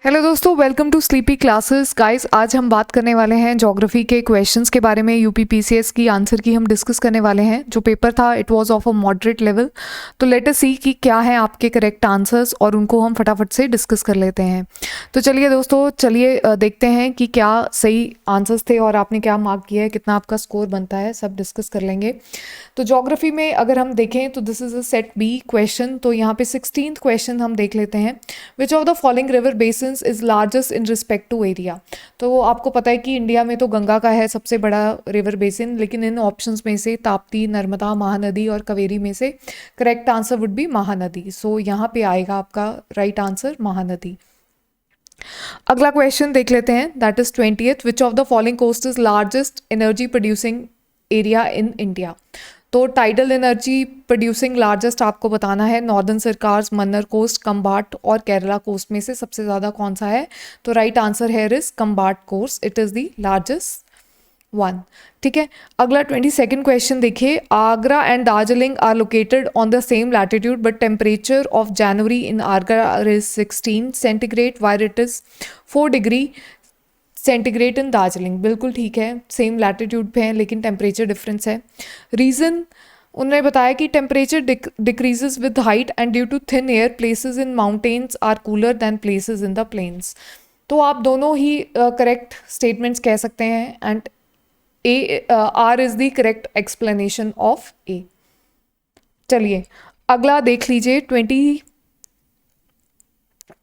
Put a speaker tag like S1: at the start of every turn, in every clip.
S1: Hello दोस्तों, welcome to sleepy classes. Guys, आज हम बात करने वाले हैं ज्योग्राफी के क्वेश्चंस के बारे में। यूपी पीसीएस की आंसर की हम डिस्कस करने वाले हैं। जो पेपर था it was of a moderate level. तो लेट अस सी कि क्या है आपके करेक्ट आंसर्स और उनको हम फटाफट से डिस्कस कर लेते हैं। तो चलिए दोस्तों, देखते हैं कि क्या सही आंसर्स थे और आपने क्या मार्क किया है, कितना आपका स्कोर बनता है, सब डिस्कस कर लेंगे। तो ज्योग्राफी में अगर हम देखें तो this is a set B question. तो यहाँ पे 16th क्वेश्चन हम देख लेते हैं। Which of the following river basins is largest in respect to area. तो आपको पता है कि इंडिया में तो गंगा का है सबसे बड़ा रिवर बेसिन, लेकिन इन ऑप्शंस में से ताप्ती, नर्मदा, महानदी और कावेरी में से correct answer would be Mahanadi. So यहाँ पे आएगा आपका राइट आंसर महानदी। अगला क्वेश्चन देख लेते हैं, that is 20th। Which of the following coast is largest energy producing area in India. तो टाइडल एनर्जी प्रोड्यूसिंग लार्जेस्ट आपको बताना है। नॉर्दर्न सरकार्स, मन्नर कोस्ट, कंबाट और केरला कोस्ट में से सबसे ज़्यादा कौन सा है। तो right answer here is Khambhat coast, it is the largest one. ठीक है, अगला 22nd क्वेश्चन देखिए। Agra and Darjeeling are located on the same latitude but temperature of January in Agra is 16 centigrade whereas it is 4 degree centigrade in Darjeeling. बिल्कुल ठीक है, same latitude पे हैं लेकिन टेम्परेचर डिफरेंस है। रीज़न उन्होंने बताया कि temperature decreases with height and due to thin air places in mountains are cooler than places in the plains. तो आप दोनों ही करेक्ट स्टेटमेंट्स कह सकते हैं and A R is the correct explanation of A. चलिए अगला देख लीजिए।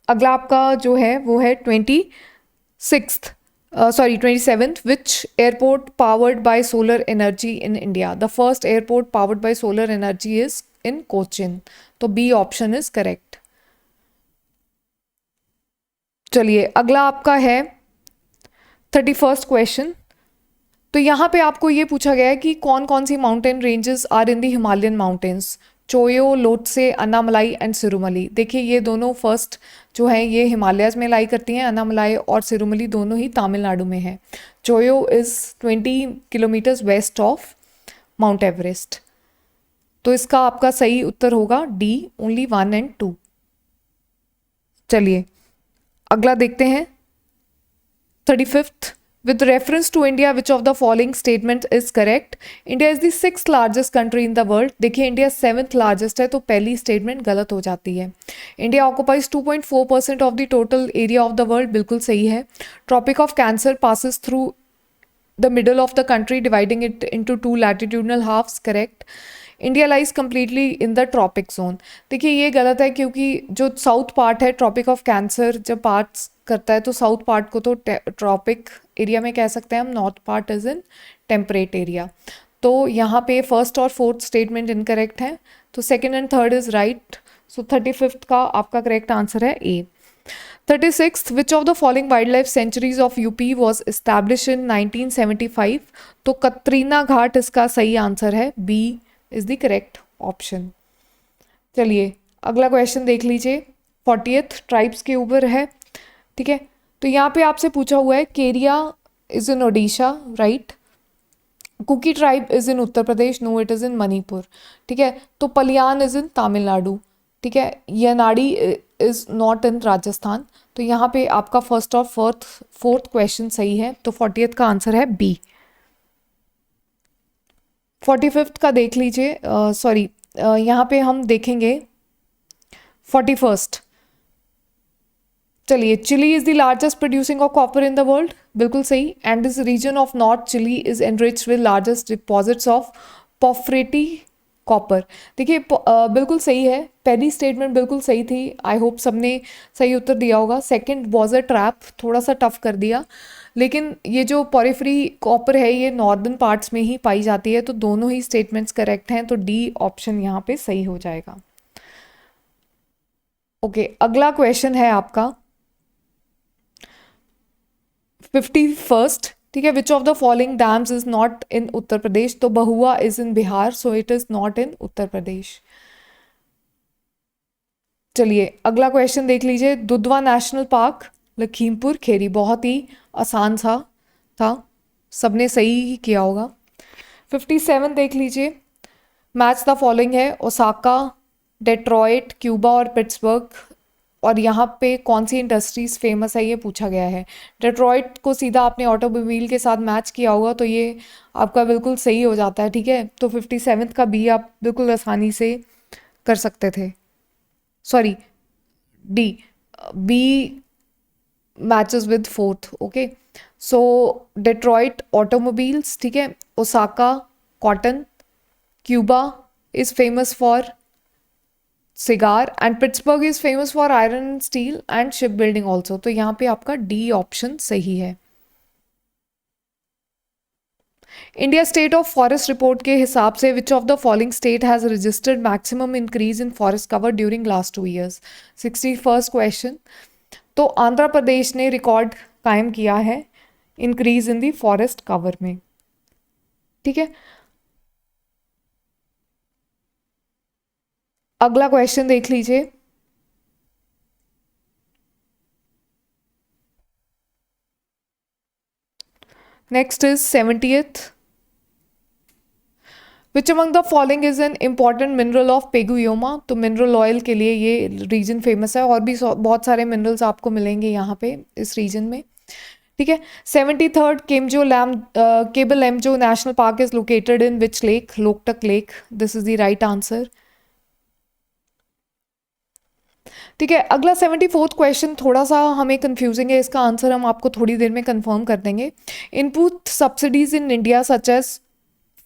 S1: अगला आपका जो है वो है 27th. Which airport powered by solar energy in India? The first airport powered by solar energy is in Cochin. तो B option is correct. चलिए अगला आपका है 31st क्वेश्चन। तो यहाँ पे आपको ये पूछा गया है कि कौन कौन सी mountain ranges are in the Himalayan mountains. Cho Oyu, Lhotse, Annamalai and Sirumalai. देखिए ये दोनों फर्स्ट जो हैं ये हिमालयाज में लाई करती हैं। अन्नामलाई और सिरुमली दोनों ही तमिलनाडु में है। Cho Oyu is 20 kilometres west of Mount Everest. तो इसका आपका सही उत्तर होगा डी, ओनली 1 and 2। चलिए अगला देखते हैं 35th। With reference to India, which of the following statement is correct? India is the 6th largest country in the world. देखिए इंडिया 7th largest है तो पहली स्टेटमेंट गलत हो जाती है। India occupies 2.4% of the total area of the world, बिल्कुल सही है। Tropic of cancer passes through the middle of the country dividing it into 2 latitudinal halves, correct. India lies completely in the tropic zone. देखिए ये गलत है क्योंकि जो south part है ट्रॉपिक ऑफ कैंसर जब पार्ट्स करता है तो साउथ पार्ट को तो ट्रॉपिक एरिया में कह सकते हैं हम, north part is in temperate area. तो यहाँ पे फर्स्ट और फोर्थ स्टेटमेंट इनकरेक्ट है, तो second and third is right. So 35th का आपका करेक्ट आंसर है A. 36th, which of the following wild life sanctuaries of UP was establish in 1975। तो कतरीना घाट इसका सही आंसर है, B is the correct option. चलिए अगला क्वेश्चन देख लीजिए। 40th ट्राइब्स के ऊपर है। ठीक है, तो यहाँ पे आपसे पूछा हुआ है Kharia is in Odisha, right. Kuki tribe is in Uttar Pradesh, no it is in Manipur. ठीक है, तो पलियान इज इन तमिलनाडु। ठीक है, Yanadi is not in Rajasthan. तो यहाँ पे आपका फर्स्ट और फोर्थ क्वेश्चन सही है, तो 40th का आंसर है बी। 45th का देख लीजिए, यहाँ पे हम देखेंगे 41st। चलिए, Chile is the largest producing of copper in the world, बिल्कुल सही। And this region of north Chile is enriched with largest deposits of porphyry copper. देखिए बिल्कुल सही है, पहली स्टेटमेंट बिल्कुल सही थी। आई होप सबने सही उत्तर दिया होगा। सेकंड वॉज अ ट्रैप, थोड़ा सा टफ कर दिया, लेकिन ये जो पॉरिफरी कॉपर है ये नॉर्दर्न पार्ट्स में ही पाई जाती है। तो दोनों ही स्टेटमेंट्स करेक्ट हैं, तो डी ऑप्शन यहाँ पे सही हो जाएगा। ओके, अगला क्वेश्चन है आपका 51st। ठीक है, which of the following dams is not in Uttar Pradesh. तो Bahua is in Bihar, so it is not in Uttar Pradesh. चलिए अगला क्वेश्चन देख लीजिए। Dudhwa national park, Lakhimpur Kheri. बहुत ही आसान सा था, सबने सही ही किया होगा। 57 देख लीजिए। मैच द फॉलोइंग है, ओसाका, डेट्रॉइट, क्यूबा और पिट्सबर्ग। और यहाँ पे कौन सी इंडस्ट्रीज फेमस है ये पूछा गया है। डेट्रॉइट को सीधा आपने ऑटोमोबाइल के साथ मैच किया होगा तो ये आपका बिल्कुल सही हो जाता है, ठीक है। तो 57th का बी आप बिल्कुल आसानी से कर सकते थे, sorry D, B matches with fourth, okay. So Detroit automobiles, ठीक है। Osaka cotton, Cuba is famous for cigar and Pittsburgh is famous for iron and steel and shipbuilding also। तो यहाँ पे आपका डी ऑप्शन सही है। India state of forest report के हिसाब से which of the following state has registered maximum increase in forest cover during last 2 years। 61st question. तो आंध्र प्रदेश ने रिकॉर्ड कायम किया है increase in the forest cover में, ठीक है। अगला क्वेश्चन देख लीजिए। Next is 70th। Which among the following is an important mineral of Pegu Yoma. तो मिनरल ऑयल के लिए ये रीजन फेमस है, और भी बहुत सारे मिनरल्स आपको मिलेंगे यहाँ पे इस रीजन में, ठीक है। 73rd Keibul Lamjao national park is located in which lake. Loktak lake, this is the right answer, ठीक है। अगला 74th क्वेश्चन थोड़ा सा हमें कंफ्यूजिंग है, इसका आंसर हम आपको थोड़ी देर में कंफर्म कर देंगे। Input subsidies in India such as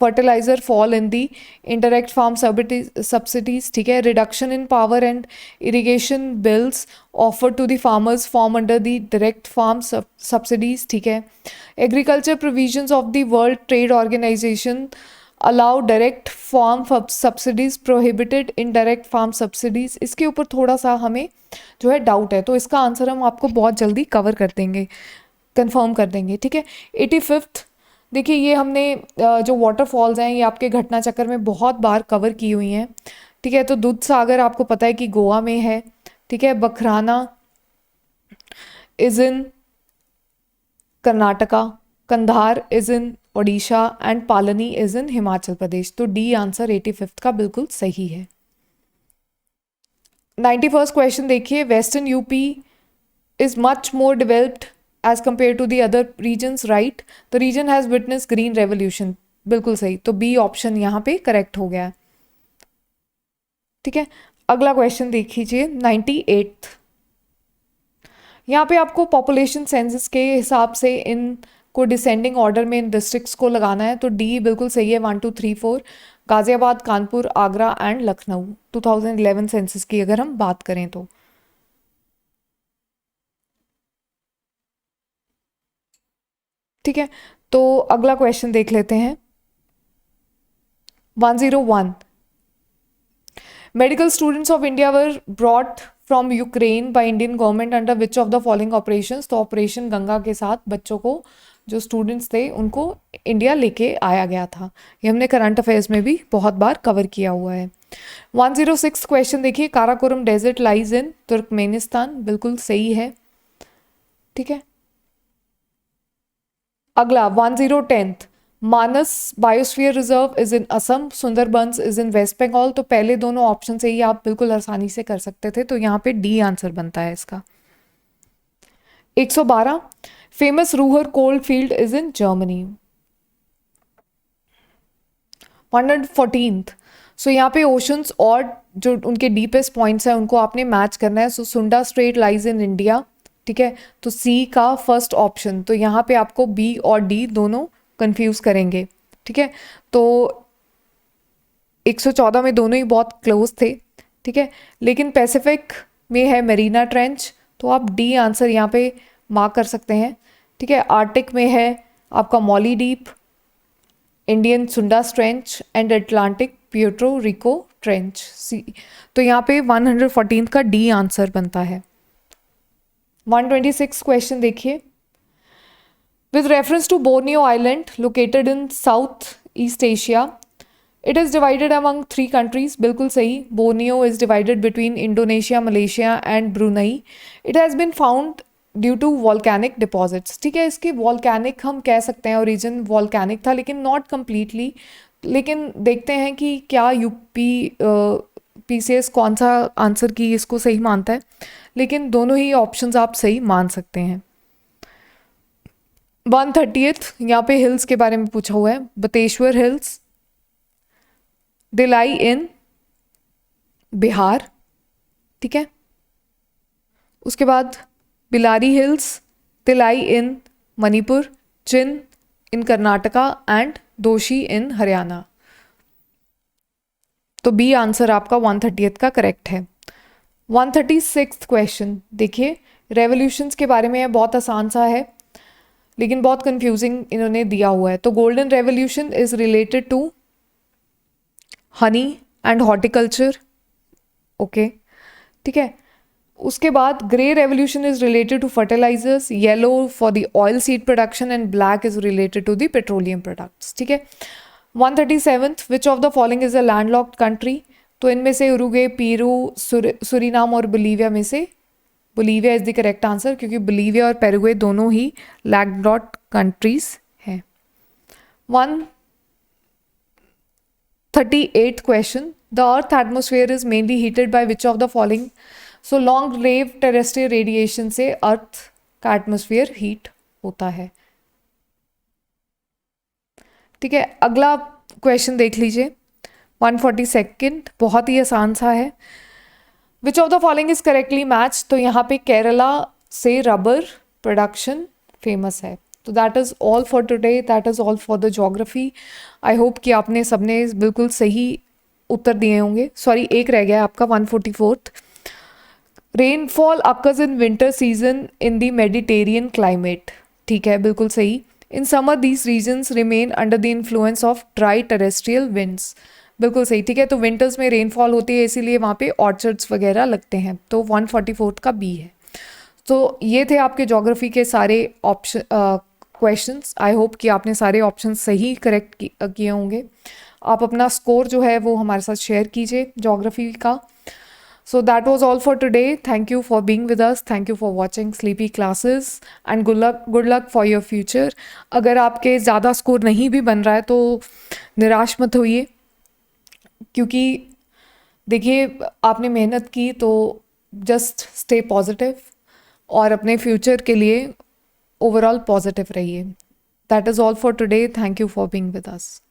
S1: fertiliser fall in the indirect farm subsidies, ठीक है। Reduction in power and irrigation bills offered to the farmers form under the direct farm subsidies, ठीक है। Agriculture provisions of the World Trade Organization allow direct farm subsidies, prohibited indirect farm subsidies. इसके ऊपर थोड़ा सा हमें जो है doubt है, तो इसका आंसर हम आपको बहुत जल्दी कवर कर देंगे, कंफर्म कर देंगे, ठीक है। 85th देखिए, ये हमने जो वाटरफॉल्स हैं ये आपके घटना चक्कर में बहुत बार कवर की हुई हैं, ठीक है। तो दूध सागर आपको पता है कि गोवा में है, ठीक है। Bakhrana is in Karnataka, Kandhar is in Odisha and Palni is in Himachal Pradesh. तो डी आंसर 85th का बिल्कुल सही है। 91st क्वेश्चन देखिए। Western UP is much more developed as compare to the other regions, right. The region has witness green revolution, बिल्कुल सही। तो B option यहाँ पे करेक्ट हो गया, ठीक है। अगला क्वेश्चन देख लीजिए 98th। यहाँ पे आपको पॉपुलेशन सेंसस के हिसाब से इन को डिसेंडिंग ऑर्डर में इन डिस्ट्रिक्ट्स को लगाना है। तो डी बिल्कुल सही है, 1 2 3 4। गाजियाबाद, कानपुर, आगरा एंड लखनऊ 2011 सेंसस की अगर हम बात करें तो, ठीक है। तो अगला क्वेश्चन देख लेते हैं 101। Medical students of India were brought from Ukraine by Indian government under which of the following operations. तो ऑपरेशन गंगा के साथ बच्चों को, जो स्टूडेंट्स थे उनको इंडिया लेके आया गया था। ये हमने करंट अफेयर्स में भी बहुत बार कवर किया हुआ है। 106 क्वेश्चन देखिए। Karakoram desert lies in Turkmenistan, बिल्कुल सही है, ठीक है। अगला 1010th। Manas biosphere reserve is in Assam, Sundarbans is in West Bengal. तो पहले दोनों ऑप्शन से ही आप बिल्कुल आसानी से कर सकते थे, तो यहाँ पे डी आंसर बनता है इसका। 112 famous Ruhr cold field is in Germany. 114th। सो यहाँ पे ओशंस और जो उनके डीपेस्ट पॉइंट्स हैं उनको आपने मैच करना है। सो सुंडा स्ट्रेट लाइज इन इंडिया, ठीक है। तो सी का फर्स्ट ऑप्शन, तो यहाँ पे आपको बी और डी दोनों कंफ्यूज करेंगे, ठीक है। तो 114 में दोनों ही बहुत क्लोज थे, ठीक है। लेकिन पैसिफिक में है मेरीना ट्रेंच, तो आप डी आंसर यहाँ पे मार्क कर सकते हैं, ठीक है। आर्टिक में है आपका Molloy Deep, Indian Sunda trench and Atlantic Puerto Rico trench, C. तो यहाँ पे 114 का डी आंसर बनता है। 126 क्वेश्चन देखिए। With reference to Borneo island located in south east Asia, it is divided among 3 countries, बिल्कुल सही। Borneo is divided between Indonesia, Malaysia and Brunei. It has been found due to volcanic deposits, ठीक है। इसके volcanic हम कह सकते हैं, origin volcanic था लेकिन नॉट कम्प्लीटली। लेकिन देखते हैं कि क्या यूपी पीसीएस कौन सा आंसर की इसको सही मानता है, लेकिन दोनों ही ऑप्शंस आप सही मान सकते हैं। 130th यहाँ पे हिल्स के बारे में पूछा हुआ है, बतेश्वर हिल्स, दे लाई इन बिहार, ठीक है। उसके बाद Bilari hills, they lie in Manipur, Chin in Karnataka and Doshi in Haryana. तो बी आंसर आपका 130th का करेक्ट है। 136th क्वेश्चन देखिए, रेवोल्यूशंस के बारे में है, बहुत आसान सा है लेकिन बहुत कंफ्यूजिंग इन्होंने दिया हुआ है। तो golden revolution is related to honey and horticulture, okay, ठीक है। उसके बाद grey revolution is related to fertilisers, yellow for the oil seed production and black is related to the petroleum products, ठीक है। 137th which of the following is a landlocked country, तो इनमें से Uruguay, Peru, Suriname और Bolivia में से Bolivia is the correct answer, क्योंकि Bolivia और पेरुग्वे दोनों ही लैंडलॉक्ड कंट्रीज हैं। 138th question, the earth atmosphere is mainly heated by which of the following, so long wave terrestrial radiation से अर्थ का एटमोसफियर हीट होता है, ठीक है। अगला क्वेश्चन देख लीजिए, 142nd, बहुत ही आसान सा है। Which of the following is correctly match, तो यहाँ पे केरला से रबर प्रोडक्शन फेमस है। तो that is all for today, that is all for the geography. I hope कि आपने सबने बिल्कुल सही उत्तर दिए होंगे। सॉरी, एक रह गया आपका 144th। Rainfall occurs in winter season in the Mediterranean climate, ठीक है, बिल्कुल सही। In summer these regions remain under the influence of dry terrestrial winds, बिल्कुल सही, ठीक है। तो विंटर्स में रेनफॉल होती है, इसीलिए वहाँ पे ऑर्चर्ड्स वगैरह लगते हैं। तो 144th का बी है। तो ये थे आपके ज्योग्राफी के सारे ऑप्शन क्वेश्चंस। आई होप कि आपने सारे ऑप्शन सही करेक्ट किए होंगे। आप अपना स्कोर जो है वो हमारे साथ शेयर कीजिए ज्योग्राफी का। So that was all for today. Thank you for being with us. Thank you for watching Sleepy Classes and good luck for your future. अगर आपके ज़्यादा स्कोर नहीं भी बन रहा है तो निराश मत होइए, क्योंकि देखिए आपने मेहनत की, तो जस्ट स्टे पॉजिटिव और अपने फ्यूचर के लिए ओवरऑल पॉजिटिव रहिए। That is all for today. Thank you for being with us.